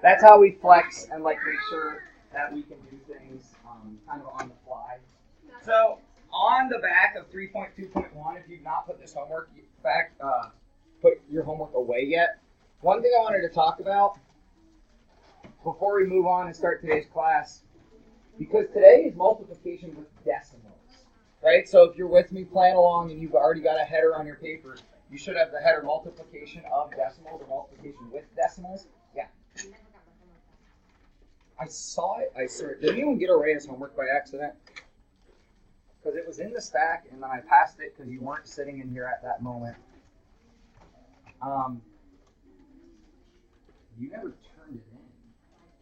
That's how we flex and like make sure that we can do things kind of on the fly. So on the back of 3.2.1, if you've not put this homework back, put your homework away yet. One thing I wanted to talk about before we move on and start today's class, because today is multiplication with decimals, right? So if you're with me playing along and you've already got a header on your paper, you should have the header multiplication of decimals or multiplication with decimals. Yeah. I saw it. I saw it. Did anyone get Araya's homework by accident? Because it was in the stack and then I passed it because you weren't sitting in here at that moment. You never turned it in.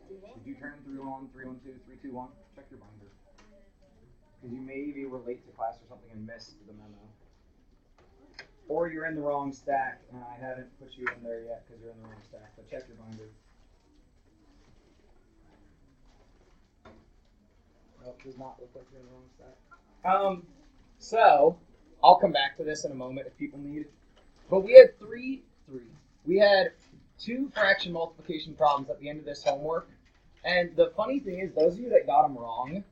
Did you turn in 311, 312, 321? Check your binder. Because you maybe were late to class or something and missed the memo. Or you're in the wrong stack and I haven't put you in there yet because you're in the wrong stack. But check your binder. Nope, does not look like you're in the wrong stack. So I'll come back to this in a moment if people need it. But we had we had 2 fraction multiplication problems at the end of this homework. And the funny thing is, those of you that got them wrong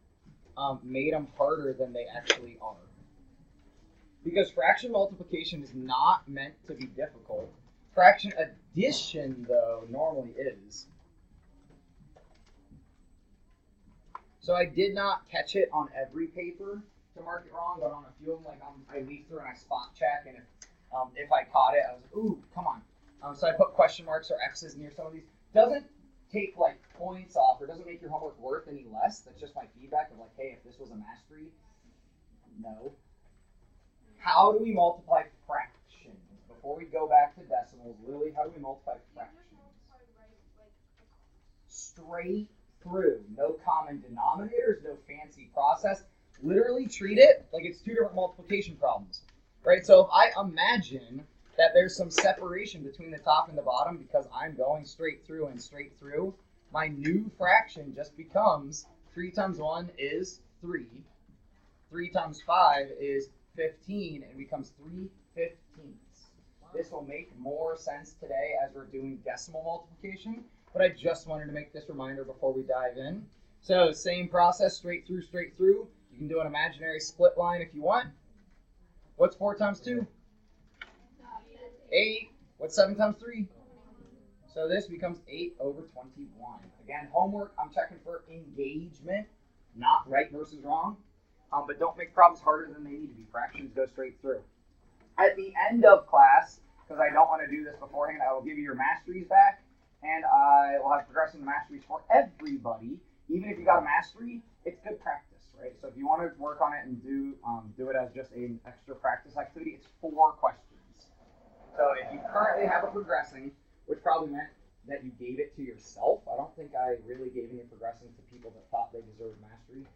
made them harder than they actually are. Because fraction multiplication is not meant to be difficult. Fraction addition, though, normally is. So I did not catch it on every paper to mark it wrong, but on a few of them, like I leaf through and I spot check, and if I caught it, I was like, ooh, come on. So I put question marks or X's near some of these. Doesn't take like points off or doesn't make your homework worth any less. That's just my feedback of like, hey, if this was a mastery, no. How do we multiply fractions? Before we go back to decimals, literally, how do we multiply fractions? Straight through. No common denominators, no fancy process. Literally treat it like it's 2 different multiplication problems. Right? So if I imagine that there's some separation between the top and the bottom because I'm going straight through and straight through, my new fraction just becomes 3 times 1 is 3. 3 times 5 is 15, and it becomes 3/15. This will make more sense today as we're doing decimal multiplication, but I just wanted to make this reminder before we dive in. So same process, straight through, straight through. You can do an imaginary split line if you want. What's 4 times 2? 8. What's 7 times 3? So this becomes 8 over 21. Again, homework, I'm checking for engagement, not right versus wrong. But don't make problems harder than they need to be. Fractions go straight through. At the end of class, because I don't want to do this beforehand, I will give you your masteries back, and I will have progressing the masteries for everybody. Even if you got a mastery, it's good practice, right? So if you want to work on it and do it as just an extra practice activity, it's 4 questions. So if you currently have a progressing, which probably meant that you gave it to yourself. I don't think I really gave any progressing to people that thought they deserved mastery.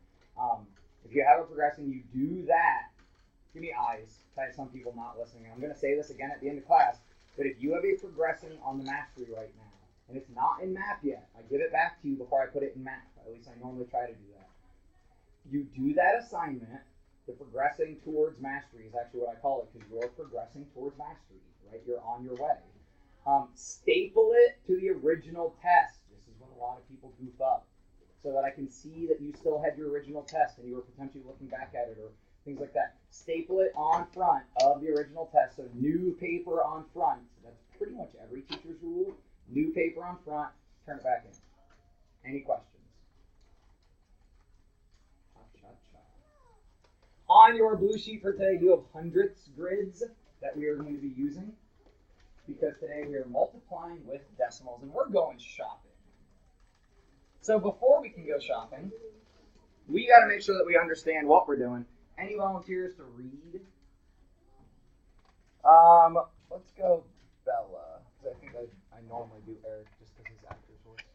If you have a progressing, you do that. Give me eyes. I have some people not listening. I'm going to say this again at the end of class, but if you have a progressing on the mastery right now, and it's not in math yet, I give it back to you before I put it in math. At least I normally try to do that. You do that assignment, the progressing towards mastery is actually what I call it, because you're progressing towards mastery, right? You're on your way. Staple it to the original test. This is when a lot of people goof up. So that I can see that you still had your original test and you were potentially looking back at it or things like that. Staple it on front of the original test. So new paper on front. That's pretty much every teacher's rule. New paper on front, turn it back in. Any questions? On your blue sheet for today, you have hundredths grids that we are going to be using because today we are multiplying with decimals and we're going shopping. So before we can go shopping, we got to make sure that we understand what we're doing. Any volunteers to read? Let's go Bella, because I think I normally do Eric just because his actor's voice.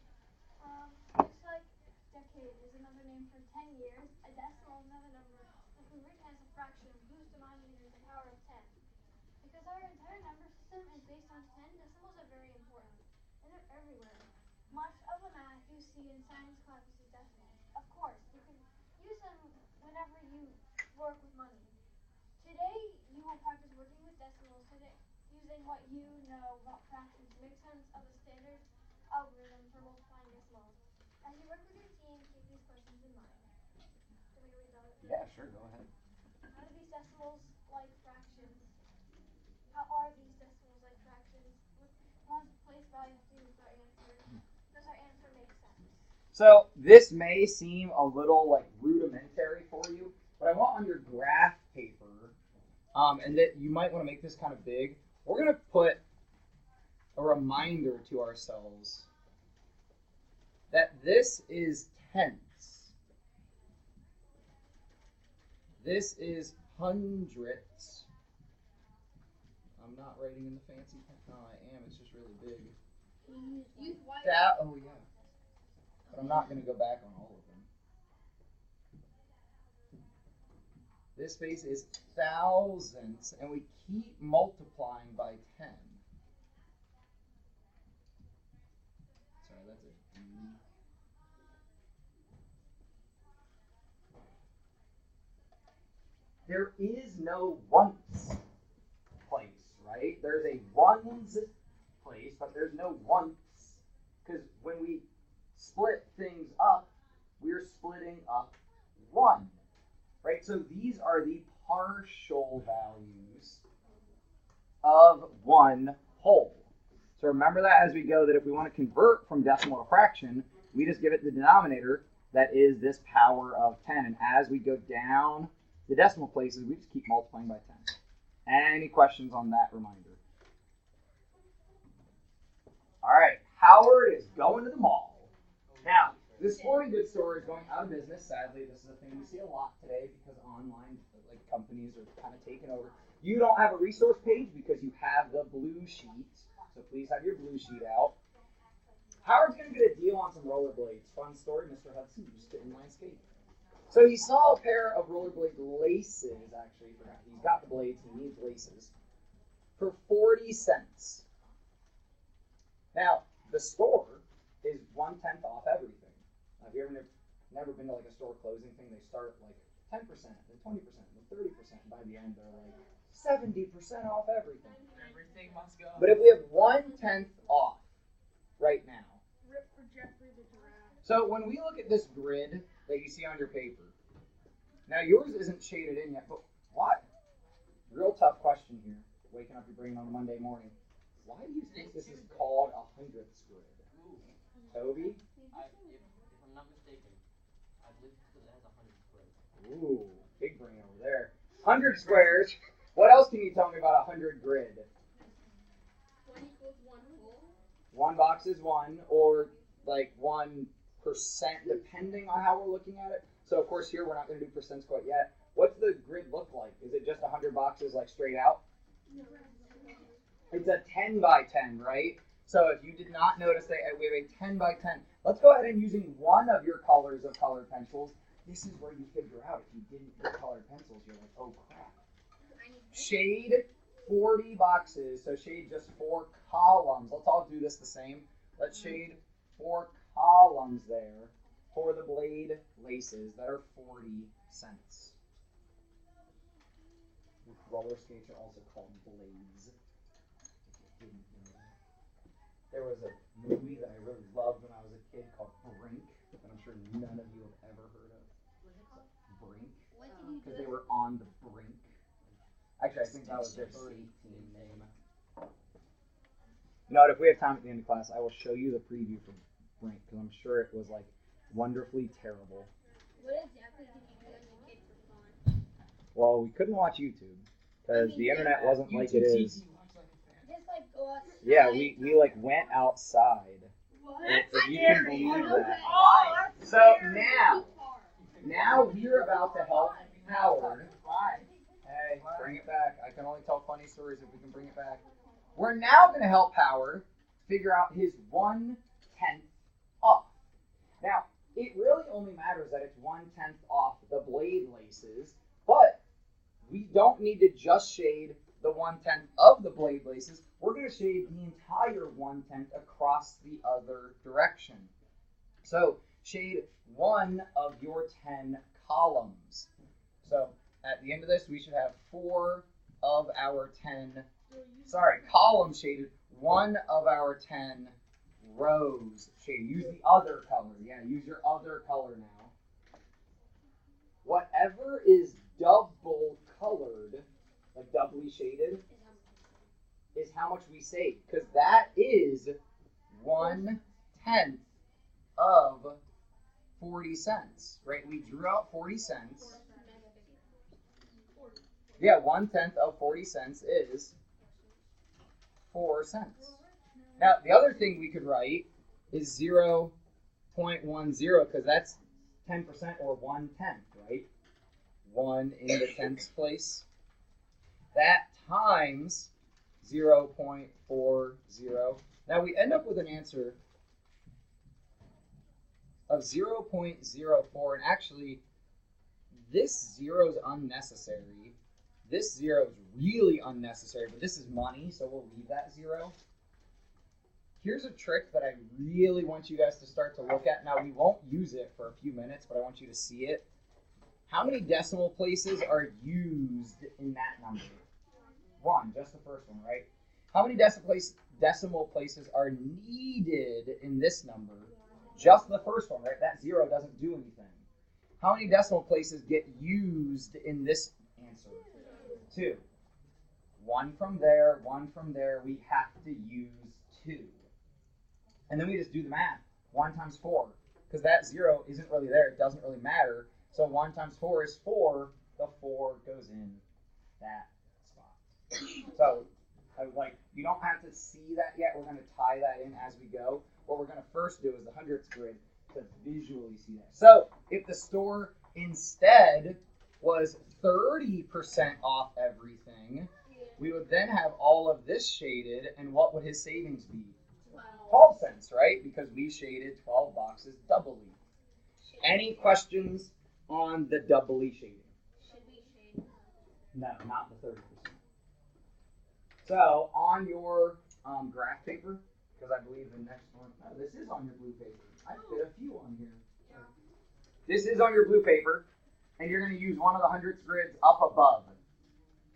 Just like decade is another name for 10 years, a decimal is another number that can be written as a fraction of whose denominator is the power of 10. Because our entire number system is based on 10, decimals are very important, and they're everywhere. Much of the math you see in science classes is decimals. Of course, you can use them whenever you work with money. Today, you will practice working with decimals using what you know about fractions to make sense of the standard of algorithm for multiplying decimals. As you work with your team, keep these questions in mind. Can we read them? Yeah, sure, go ahead. How do these decimals like fractions? How are these decimals like fractions? What place values do with our answer? Does our answer make sense? So this may seem a little like rudimentary for you, but I want on your graph paper, and that you might want to make this kind of big. We're going to put a reminder to ourselves that this is tenths. This is hundredths. I'm not writing in the fancy pen. No, I am. It's just really big. Oh, yeah. But I'm not going to go back on all of them. This space is thousandths, and we keep multiplying by 10. Sorry, that's a D. There is no once place, right? There's a ones place, but there's no once. Because when we split things up, we're splitting up 1. Right, so these are the partial values of one whole. So remember that as we go, that if we want to convert from decimal to fraction, we just give it the denominator that is this power of 10. And as we go down the decimal places, we just keep multiplying by 10. Any questions on that reminder? All right, Howard is going to the mall. Now, this sporting goods store is going out of business. Sadly, this is a thing we see a lot today because online companies are kind of taking over. You don't have a resource page because you have the blue sheet. So please have your blue sheet out. Howard's going to get a deal on some rollerblades. Fun story, Mr. Hudson used to inline skate. So he saw a pair of rollerblade laces, actually. He's got the blades, he needs laces, for 40 cents. Now, the store is 1/10 off everything. Have you ever never been to like a store closing thing? They start like 10%, then 20%, then 30%. And by the end, they're like 70% off everything. Everything must go. But if we have 1/10 off right now. Rip for Jeffrey the giraffe. So when we look at this grid that you see on your paper, now yours isn't shaded in yet, but what? Real tough question here. Waking up your brain on a Monday morning. Why do you think this is called a hundredths grid? Toby? If I'm not mistaken, I believe because it has 100 squares. Ooh, big brain over there. 100 squares. What else can you tell me about a 100 grid? 1 equals 1 whole. One box is 1, or like 1%, depending on how we're looking at it. So of course here we're not going to do percents quite yet. What's the grid look like? Is it just 100 boxes like straight out? No. It's a 10 by 10, right? So if you did not notice that we have a 10 by 10, let's go ahead and using one of your colors of colored pencils. This is where you figure out if you didn't get colored pencils, you're like, oh crap. Shade 40 boxes, so shade just 4 columns. Let's all do this the same. Let's shade 4 columns there for the blade laces that are 40 cents. Roller skates are also called blades. There was a movie that I really loved when I was a kid called Brink, that I'm sure none of you have ever heard of. What's it called? Brink. What did you do? Because they were on the brink. Actually, I think that was their skate team name. You know what, if we have time at the end of class, I will show you the preview for Brink, because I'm sure it was like wonderfully terrible. What exactly did you do as a kid for fun? Well, we couldn't watch YouTube, because the internet wasn't like it is. Just like go outside. Yeah, we like went outside. What? If you can believe that. So now we're about to help Howard. Hey, bring it back. I can only tell funny stories if we can bring it back. We're now going to help Howard figure out his 1/10 off. Now, it really only matters that it's 1/10 off the blade laces, but we don't need to just shade the 1/10 of the blade laces. We're going to shade the entire 1/10 across the other direction. So shade 1 of your 10 columns. So at the end of this, we should have 4 of our 10, columns shaded, 1 of our 10 rows shaded. Use the other color. Yeah, use your other color now. Whatever is double colored, like doubly shaded, is how much we save. Because that is 1/10 of 40 cents, right? We drew out 40 cents. Yeah, 1/10 of 40 cents is 4 cents. Now, the other thing we could write is 0.10, because that's 10% or 1/10, right? 1 in the tenths place. That times 0.40. Now we end up with an answer of 0.04, and actually this 0 is unnecessary. This 0 is really unnecessary, but this is money, so we'll leave that 0. Here's a trick that I really want you guys to start to look at. Now, we won't use it for a few minutes, but I want you to see it. How many decimal places are used in that number? 1, just the first one, right? How many decimal places are needed in this number? Just the first one, right? That 0 doesn't do anything. How many decimal places get used in this answer? 2. 1 from there, 1 from there. We have to use 2. And then we just do the math. 1 times 4. Because that 0 isn't really there. It doesn't really matter. So 1 times 4 is 4. The 4 goes in that spot. So, you don't have to see that yet. We're going to tie that in as we go. What we're going to first do is the hundredths grid to visually see that. So, if the store instead was 30% off everything, we would then have all of this shaded, and what would his savings be? 12 cents, right? Because we shaded 12 boxes doubly. Any questions on the doubly shading? Should we shade? No, not the 30%. So on your graph paper, because I believe the next one, no, this is on your blue paper. I fit a few on here. Yeah. This is on your blue paper, and you're going to use one of the hundredths grids up above.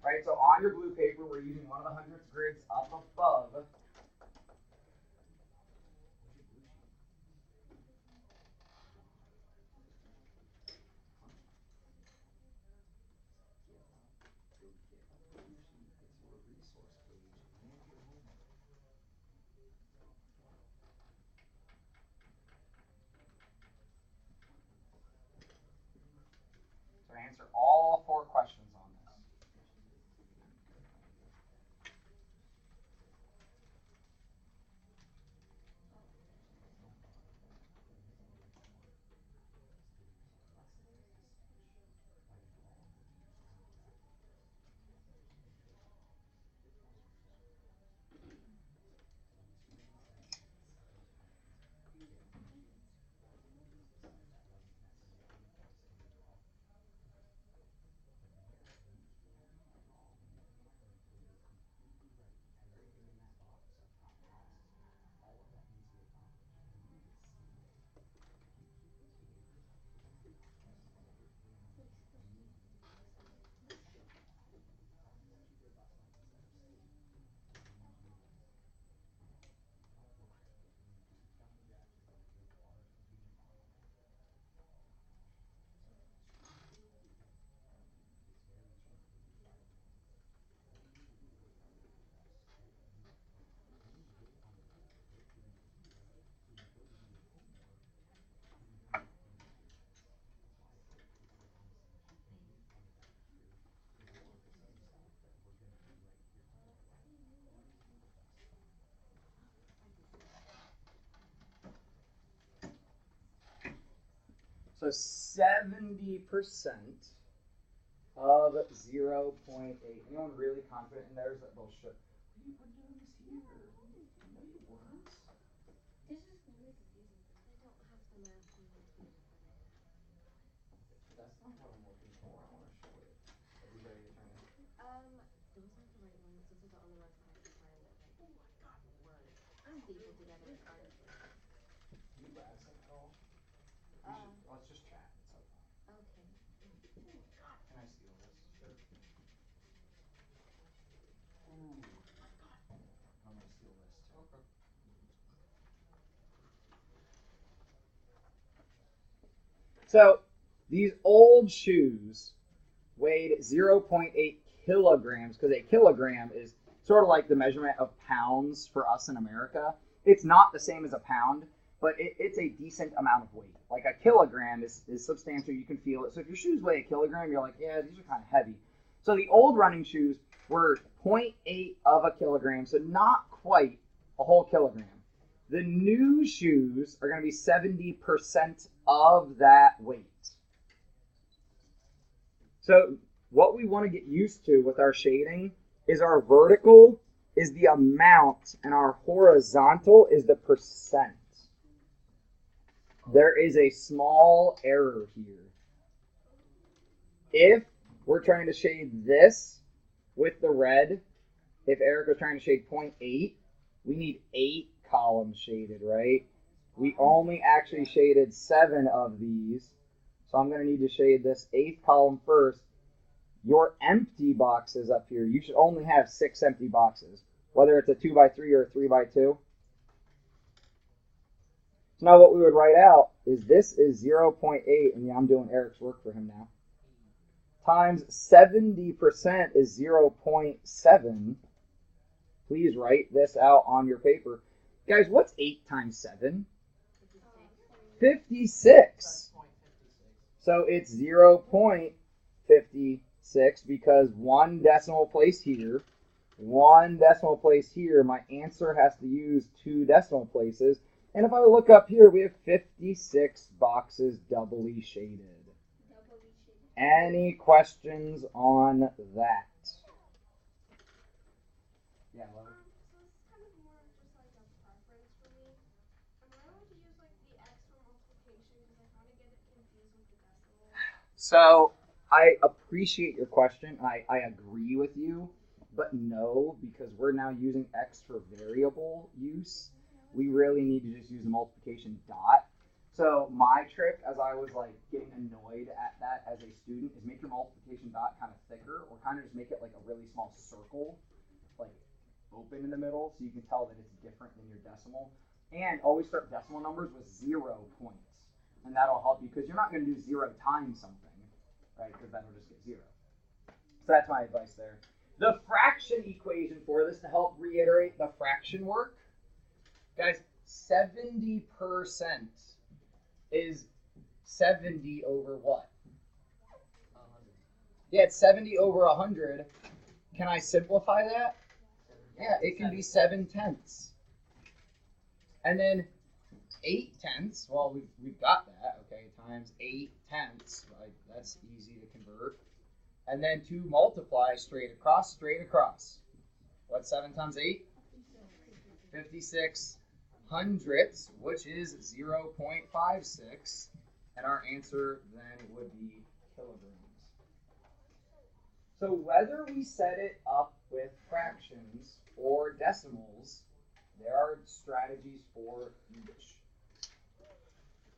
Right, so on your blue paper, we're using one of the hundredths grids up above. So answer all 4 questions on this. So 70% of 0.8. Anyone really confident in theirs that they'll show? What are you doing this here? No, you weren't. This is really confusing. I don't have the math. That's not what I'm looking for. I want to show it. Are you ready to turn it? Those aren't the right ones. Those are the only ones that I can find that like, oh my god, word. I'm people together in artists. Can you accent at all? Let's just chat. It's okay. Okay. Can I steal this? Sure. Ooh. I'm gonna steal this too. Okay. So these old shoes weighed 0.8 kilograms because a kilogram is sort of like the measurement of pounds for us in America. It's not the same as a pound, but it's a decent amount of weight. Like a kilogram is substantial. You can feel it. So if your shoes weigh a kilogram, you're like, yeah, these are kind of heavy. So the old running shoes were 0.8 of a kilogram, so not quite a whole kilogram. The new shoes are going to be 70% of that weight. So what we want to get used to with our shading is our vertical is the amount and our horizontal is the percent. There is a small error here. If we're trying to shade this with the red, if Eric was trying to shade 0.8, we need 8 columns shaded, right? We only actually shaded 7 of these, so I'm going to need to shade this 8th column first. Your empty boxes up here, you should only have 6 empty boxes, whether it's a 2x3 or a 3x2. So now what we would write out is this is 0.8, and yeah, I'm doing Eric's work for him now, times 70% is 0.7. Please write this out on your paper. Guys, what's 8 times 7? 56. So it's 0.56 because 1 decimal place here, 1 decimal place here. My answer has to use 2 decimal places. And if I look up here, we have 56 boxes doubly shaded. Any questions on that? Yeah, love it. So it's kind of more just like a preference for me. Am I allowed to use like the X for multiplication because I kind of get it confused with the decimal? So I appreciate your question. I agree with you, but no, because we're now using X for variable use. We really need to just use a multiplication dot. So my trick, as I was like getting annoyed at that as a student, is make your multiplication dot kind of thicker, or kind of just make it like a really small circle, like open in the middle, so you can tell that it's different than your decimal. And always start decimal numbers with 0 points, and that'll help you because you're not going to do 0 times something, right? Because then we'll just get 0. So that's my advice there. The fraction equation for this, to help reiterate the fraction work, guys, 70% is 70 over what? 100. Yeah, it's 70 over 100. Can I simplify that? Yeah, it can be 7/10. And then 8/10, well, we've got that, okay, times 8/10, right? That's easy to convert. And then to multiply straight across. What's 7 times 8? 56 hundredths, which is 0.56, and our answer then would be kilograms. So whether we set it up with fractions or decimals, there are strategies for each.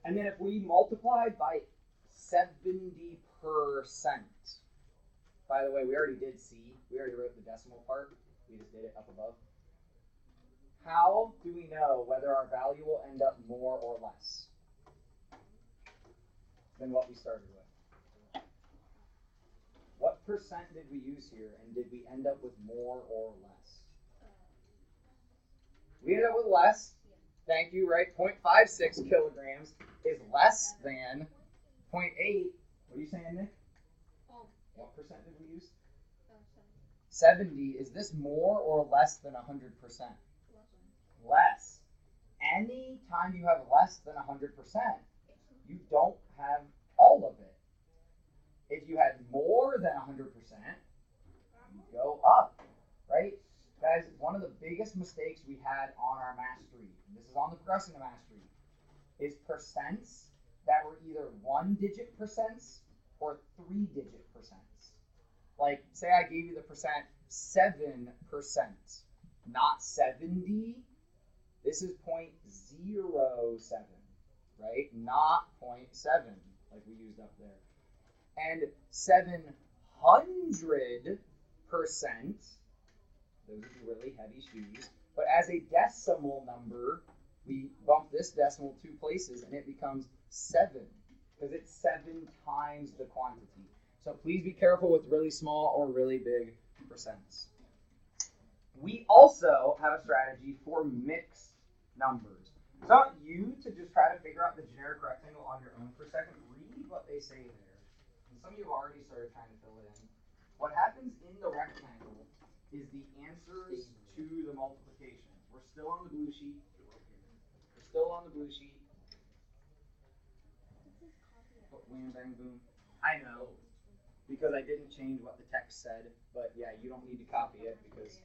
And then if we multiplied by 70%, by the way, we already did C. We already wrote the decimal part. We just did it up above. How do we know whether our value will end up more or less than what we started with? What percent did we use here, and did we end up with more or less? We ended up with less. Thank you, right? 0.56 kilograms is less than 0.8. What are you saying, Nick? What percent did we use? 70. Is this more or less than 100%? Less. Any time you have less than 100%, you don't have all of it. If you had more than 100%, you go up, right? Guys, one of the biggest mistakes we had on our mastery, and this is on the progressing to mastery, is percents that were either 1-digit percents or 3-digit percents. Like, say I gave you the percent 7%, not 70. This is 0.07, right? Not 0.7, like we used up there. And 700%, those are the really heavy shoes. But as a decimal number, we bump this decimal 2 places, and it becomes 7%. because it's 7 times the quantity. So please be careful with really small or really big percents. We also have a strategy for mixed numbers. So I want you to just try to figure out the generic rectangle on your own for a second. Read what they say there. And some of you have already started trying to fill it in. What happens in the rectangle is the answers to the multiplication. We're still on the blue sheet. We're still on the blue sheet. But wham, bang, boom. I know, because I didn't change what the text said. But yeah, you don't need to copy it because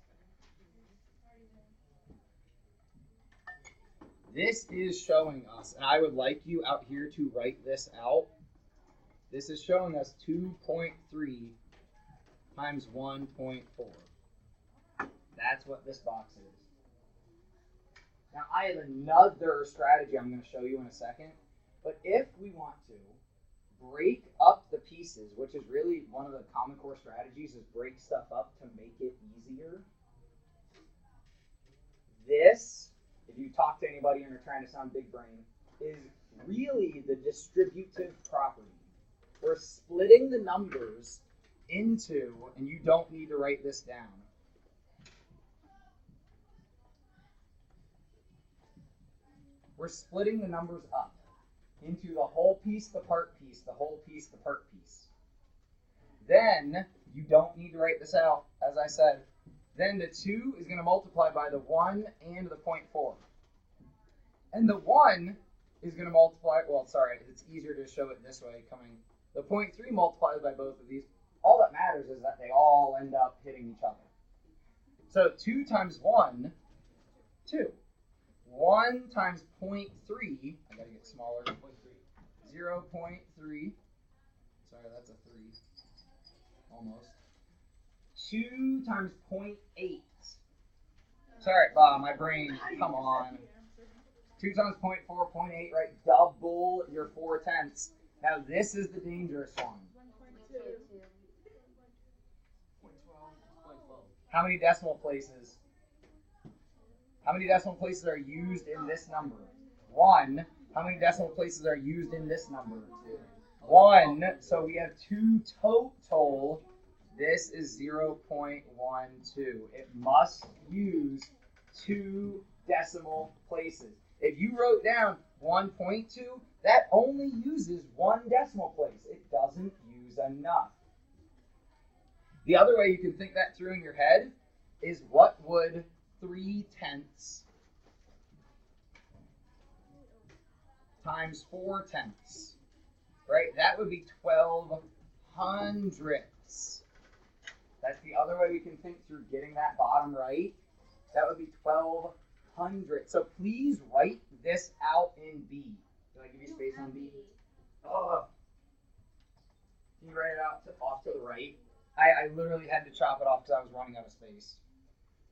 this is showing us, and I would like you out here to write this out. This is showing us 2.3 times 1.4. That's what this box is. Now, I have another strategy I'm going to show you in a second. But if we want to break up the pieces, which is really one of the Common Core strategies, is break stuff up to make it easier. This, if you talk to anybody and are trying to sound big brain, is really the distributive property. We're splitting the numbers into, and you don't need to write this down. We're splitting the numbers up into the whole piece, the part piece, the whole piece, the part piece. Then, you don't need to write this out, as I said. Then the 2 is going to multiply by the 1 and the 0.4. And the 1 is going to multiply, well, sorry, it's easier to show it this way coming. The 0.3 multiplies by both of these. All that matters is that they all end up hitting each other. So 2 times 1, 2. 1 times 0.3, I gotta get smaller, 0.3. 0.3, sorry, that's a 3, almost. 2 times 0.8, sorry, my brain, come on. 2 times 0.4, 0.8, right, double your 4/10. Now this is the dangerous one. 1.2. How many decimal places? How many decimal places are used in this number? 1. How many decimal places are used in this number? 1. So we have 2 total. This is 0.12. It must use 2 decimal places. If you wrote down 1.2, that only uses 1 decimal place. It doesn't use enough. The other way you can think that through in your head is, what would 3/10 times 4/10, right? That would be 12/100. That's the other way we can think through getting that bottom right. That would be 12/100. So please write this out in B. Did I give you space on B? Oh. Can you write it out off to the right? I literally had to chop it off because I was running out of space.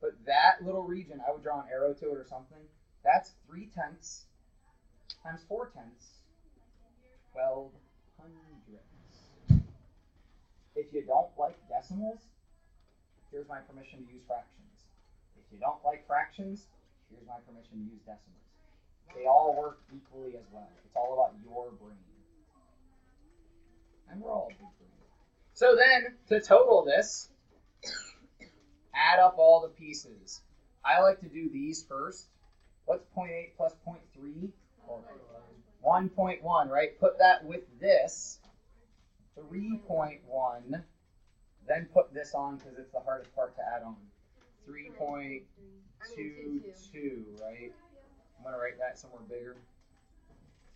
But that little region, I would draw an arrow to it or something. That's 3/10 times 4/10, 12/100. If you don't like decimals, here's my permission to use fractions. If you don't like fractions, here's my permission to use decimals. They all work equally as well. It's all about your brain. And we're all big brain. So then, to total this, add up all the pieces. I like to do these first. What's 0.8 plus 0.3? 1.1, right? Put that with this. 3.1. Then put this on because it's the hardest part to add on. 3.22, right? I'm going to write that somewhere bigger.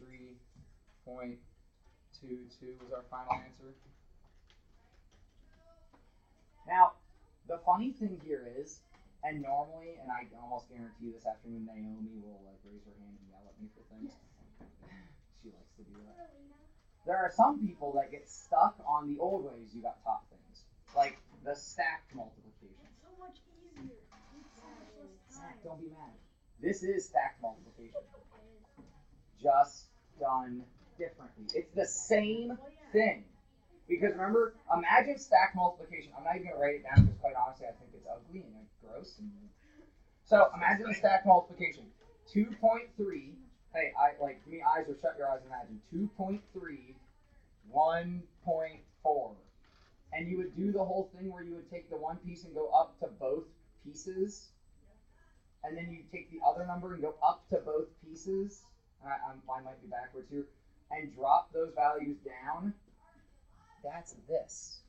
3.22 is our final answer. Now, the funny thing here is, and normally, and I almost guarantee this afternoon, Naomi will raise her hand and yell at me for things. She likes to do that. There are some people that get stuck on the old ways you got taught things, like the stacked multiplication. It's so much easier. Don't be mad. This is stacked multiplication, just done differently. It's the same thing. Because remember, imagine stacked multiplication. I'm not even going to write it down because quite honestly I think it's ugly and gross. So imagine the stacked multiplication. 2.3 hey, give me eyes or shut your eyes and imagine 2.3, 1.4. And you would do the whole thing where you would take the one piece and go up to both pieces. And then you take the other number and go up to both pieces. I might be backwards here. And drop those values down. That's this.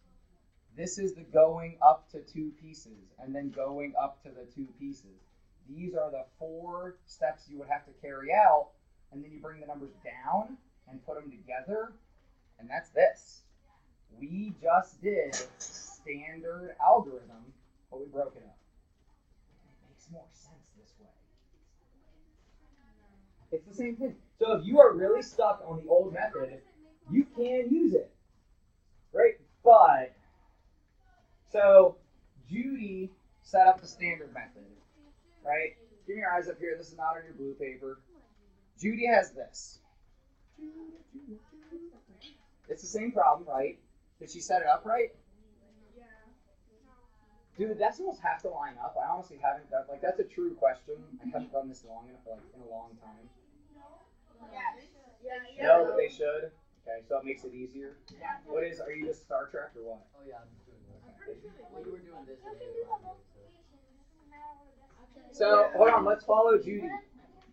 This is the going up to two pieces and then going up to the two pieces. These are the 4 steps you would have to carry out, and then you bring the numbers down and put them together, and that's this. We just did standard algorithm, but we broke it up. It makes more sense this way. It's the same thing. So if you are really stuck on the old method, you can use it, right? But, so Judy set up the standard method, right? Give me your eyes up here. This is not on your blue paper. Judy has this. It's the same problem, right? Did she set it up right? Yeah. Do the decimals have to line up? I honestly haven't done, that's a true question. I haven't done this in a long time. No, but they should. Okay, so it makes it easier. Are you just Star Trek or what? Oh yeah, I'm just doing this. Okay. Well, you were doing this You and can then do you the were multiplication. So, hold on, let's follow Judy.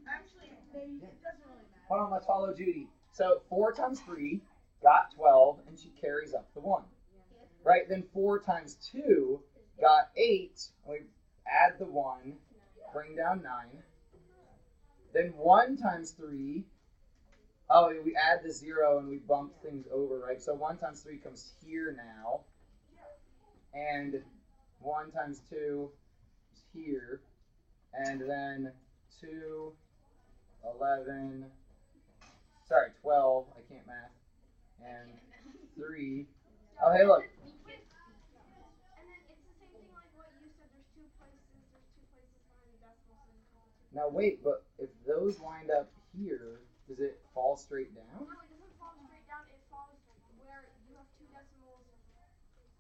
Actually, it doesn't really matter. Hold on, let's follow Judy. So 4 times 3 got 12, and she carries up the 1. Right? Then 4 times 2 got 8. We add the 1, bring down 9. Then 1 times 3, we add the 0 and we bump things over, right? So 1 times 3 comes here now. And 1 times 2 is here. And then 2, 11, 12, I can't math, and 3. Oh, hey, look. And then it's the same thing like what you said. There's 2 places behind the decimal, so you call it 2. Now, wait, but if those wind up here, does it fall straight down? No, it doesn't fall straight down. It falls where you have 2 decimals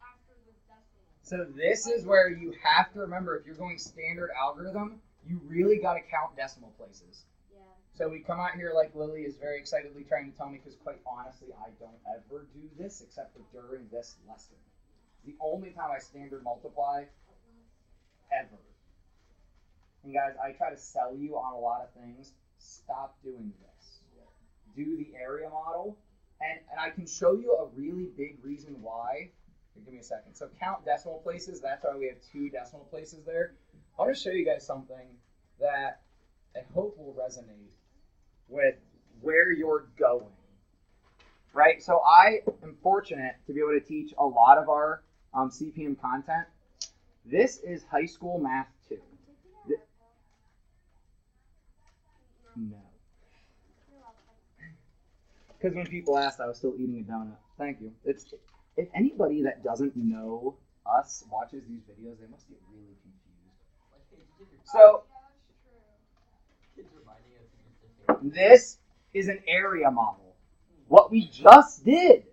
after the decimal. So this is where you have to remember, if you're going standard algorithm, you really got to count decimal places. Yeah. So we come out here like Lily is very excitedly trying to tell me, because quite honestly, I don't ever do this except for during this lesson. The only time I standard multiply ever. And guys, I try to sell you on a lot of things. Stop doing this. Do the area model. And I can show you a really big reason why. Here, give me a second. So count decimal places. That's why we have 2 decimal places there. I want to show you guys something that I hope will resonate with where you're going. Right? So I am fortunate to be able to teach a lot of our CPM content. This is high school math 2. No. Because when people asked, I was still eating a donut. Thank you. If anybody that doesn't know us watches these videos, they must get really confused. So this is an area model. What we just did,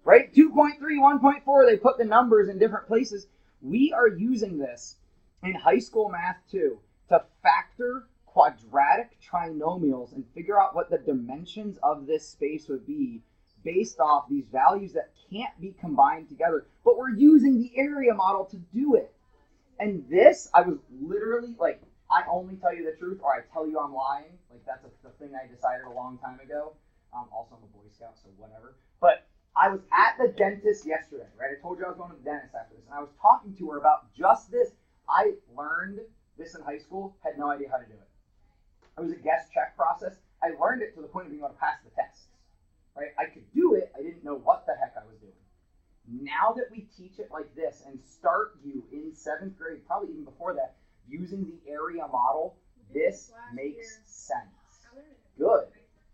right? 2.3, 1.4, they put the numbers in different places. We are using this in high school math 2 to factor quadratic trinomials and figure out what the dimensions of this space would be based off these values that can't be combined together. But we're using the area model to do it. And this, I was literally like, I only tell you the truth or I tell you I'm lying. Like that's the thing I decided a long time ago. Also, I'm a Boy Scout, so whatever. But I was at the dentist yesterday, right? I told you I was going to the dentist after this. And I was talking to her about just this. I learned this in high school, had no idea how to do it. It was a guess check process. I learned it to the point of being able to pass the tests. Right? I could do it. I didn't know what the heck I was doing. Now that we teach it like this and start you in 7th grade, probably even before that, using the area model, this makes sense. Good.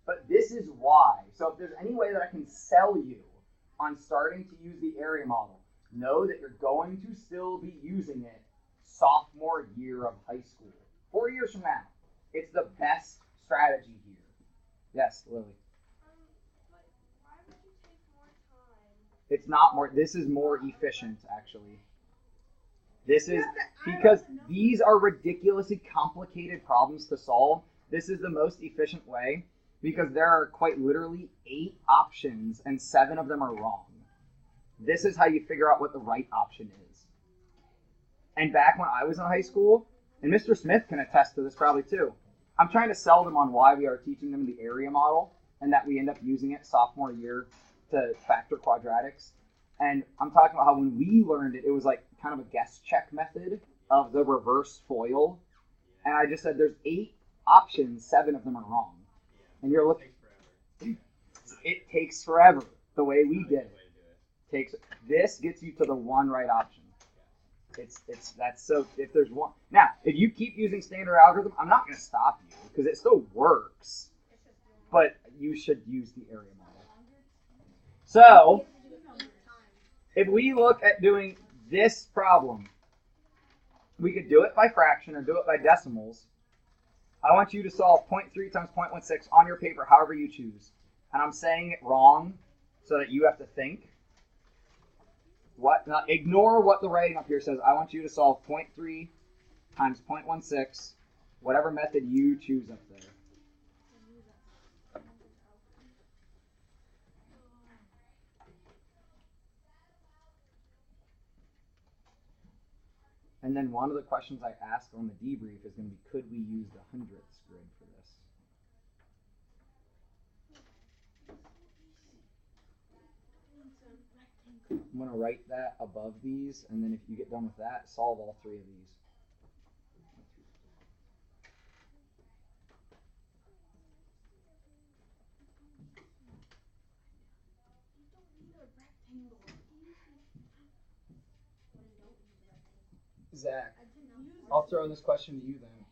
But this is why. So if there's any way that I can sell you on starting to use the area model, know that you're going to still be using it sophomore year of high school. 4 years from now. It's the best strategy here. Yes, Lily. Why would you take more time? It's not more. This is more efficient, actually. This is because these are ridiculously complicated problems to solve This is the most efficient way because there are quite literally 8 options and 7 of them are wrong. This is how you figure out what the right option is. And back when I was in high school, and Mr. Smith can attest to this probably too, I'm trying to sell them on why we are teaching them the area model and that we end up using it sophomore year to factor quadratics. And I'm talking about how when we learned it, it was like kind of a guess check method of the reverse FOIL. And I just said there's 8 options, 7 of them are wrong. And you're looking. It takes forever. The way we did it. This gets you to the one right option. That's so if there's one. Now, if you keep using standard algorithm, I'm not going to stop you because it still works. But you should use the area model. So, if we look at doing this problem, we could do it by fraction or do it by decimals. I want you to solve 0.3 times 0.16 on your paper, however you choose. And I'm saying it wrong so that you have to think. Now, ignore what the writing up here says. I want you to solve 0.3 times 0.16, whatever method you choose up there. And then one of the questions I asked on the debrief is going to be, could we use the hundredths grid for this? I'm going to write that above these, and then if you get done with that, solve all 3 of these. Zach, I'll throw this question to you then.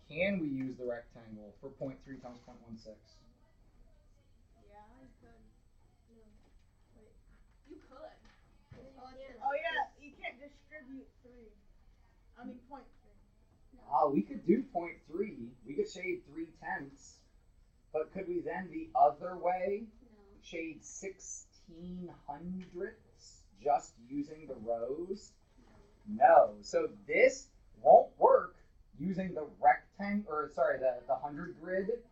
Can we use the rectangle for 0.3 times 0.16? Yeah, you could. No. Wait. You could. Oh yeah, you can't distribute 3. I mean 0.3. We could do 0.3. We could shade 3/10. But could we then the other way shade 1600ths just using the rows? No. So this won't work using the rectangle, the 100 grid,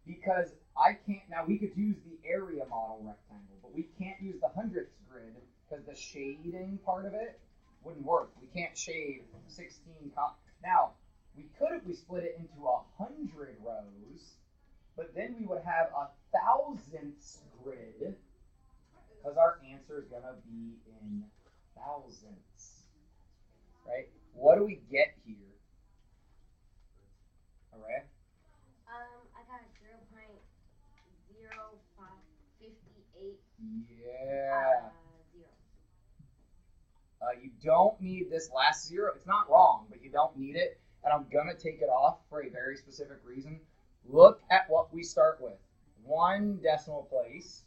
because I can't. Now we could use the area model rectangle, but we can't use the hundredths grid because the shading part of it wouldn't work. We can't shade 16. Now we could if we split it into 100 rows, but then we would have 1,000ths grid because our answer is gonna be in thousandths. Right? What do we get here? Alright? I got 0.0558. Yeah. 0. You don't need this last 0. It's not wrong, but you don't need it. And I'm going to take it off for a very specific reason. Look at what we start with. 1 decimal place.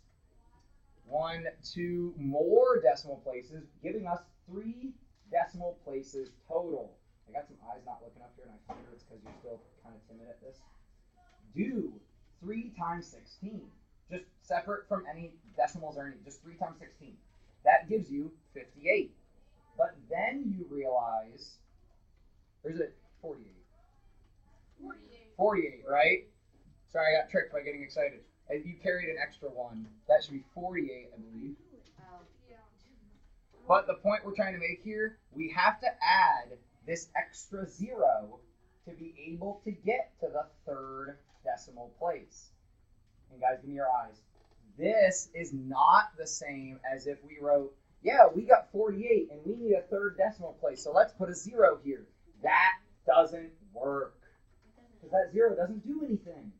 1, 2 more decimal places, giving us 3 decimal places total. I got some eyes not looking up here, and I figure it's because you're still kind of timid at this. Do 3 times 16. Just separate from any decimals or anything. Just 3 times 16. That gives you 58. But then you realize, or is it 48? 48, right? Sorry, I got tricked by getting excited. If you carried an extra 1, that should be 48, I believe. But the point we're trying to make here, we have to add this extra 0 to be able to get to the 3rd decimal place. And guys, give me your eyes. This is not the same as if we wrote, yeah, we got 48 and we need a 3rd decimal place, so let's put a 0 here. That doesn't work. Because that 0 doesn't do anything.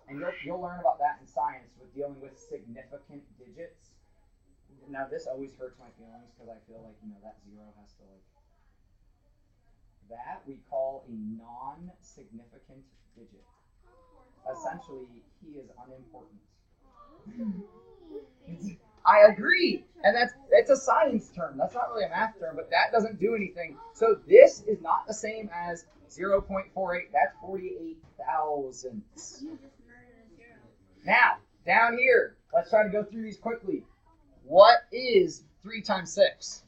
And you'll learn about that in science with dealing with significant digits. Now this always hurts my feelings because I feel like, that 0 has to that we call a non-significant digit. Essentially, he is unimportant. I agree, and it's a science term. That's not really a math term, but that doesn't do anything. So this is not the same as 0.48. That's 48 thousandths. Now, down here, let's try to go through these quickly. What is 3 times 6?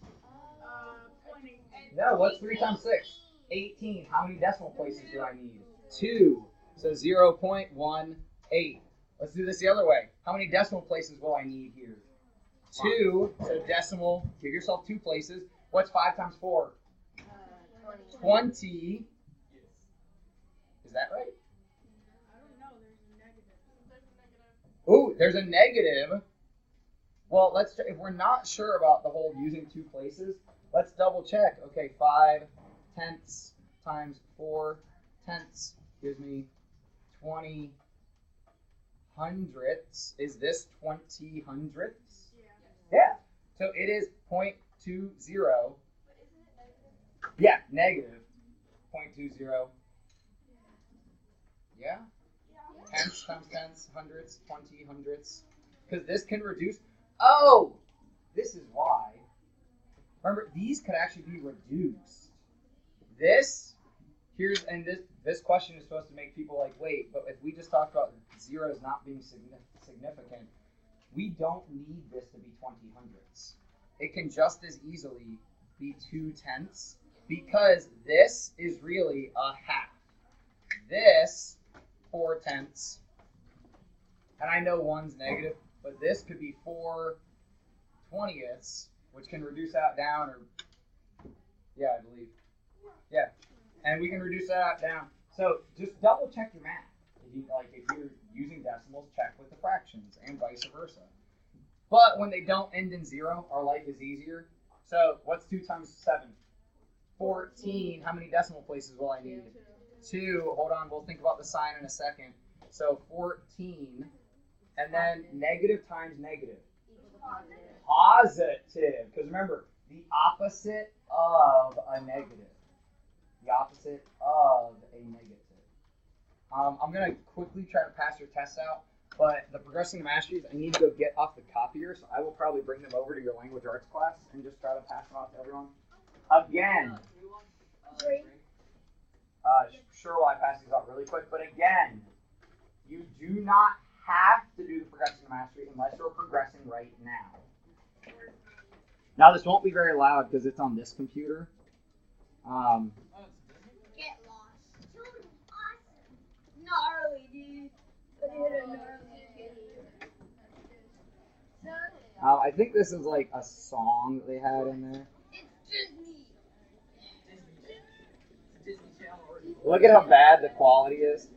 No, what's 3 times 6? 18. How many decimal places do I need? 2. So 0.18. Let's do this the other way. How many decimal places will I need here? 2. So decimal, give yourself 2 places. What's 5 times 4? 20. Is that right? I don't know. There's a negative. Ooh, there's a negative. Well, let's. If we're not sure about the whole using 2 places, let's double check. Okay, 5 tenths times 4 tenths gives me 20 hundredths. Is this 20 hundredths? Yeah. So it is 0.20. Yeah, negative 0.20. Yeah? Tenths times tenths, hundredths, 20 hundredths. Because this can reduce. Oh! This is why. Remember, these could actually be reduced. This, this question is supposed to make people like, wait, but if we just talked about zeros not being significant, we don't need this to be 20 hundredths. It can just as easily be 2 tenths because this is really a half. This, 4 tenths, and I know 1's negative, but this could be 4 20ths, which can reduce that down, or, yeah, I believe. Yeah, and we can reduce that down. So just double check your math. If you're using decimals, check with the fractions, and vice versa. But when they don't end in 0, our life is easier. So what's 2 times 7? 14. How many decimal places will I need? 2. Hold on, we'll think about the sign in a second. So 14, and then negative times negative. Positive. Because remember, the opposite of a negative. The opposite of a negative. I'm going to quickly try to pass your tests out, but the progressing masteries, I need to go get off the copier, so I will probably bring them over to your language arts class and just try to pass them out to everyone. Again. Sure, while I pass these out really quick, but again, you do not have to do the progressing mastery unless you're progressing right now. Now, this won't be very loud because it's on this computer. Get lost. Awesome. Gnarly, dude. I think this is like a song that they had in there. It's Disney. Look at how bad the quality is.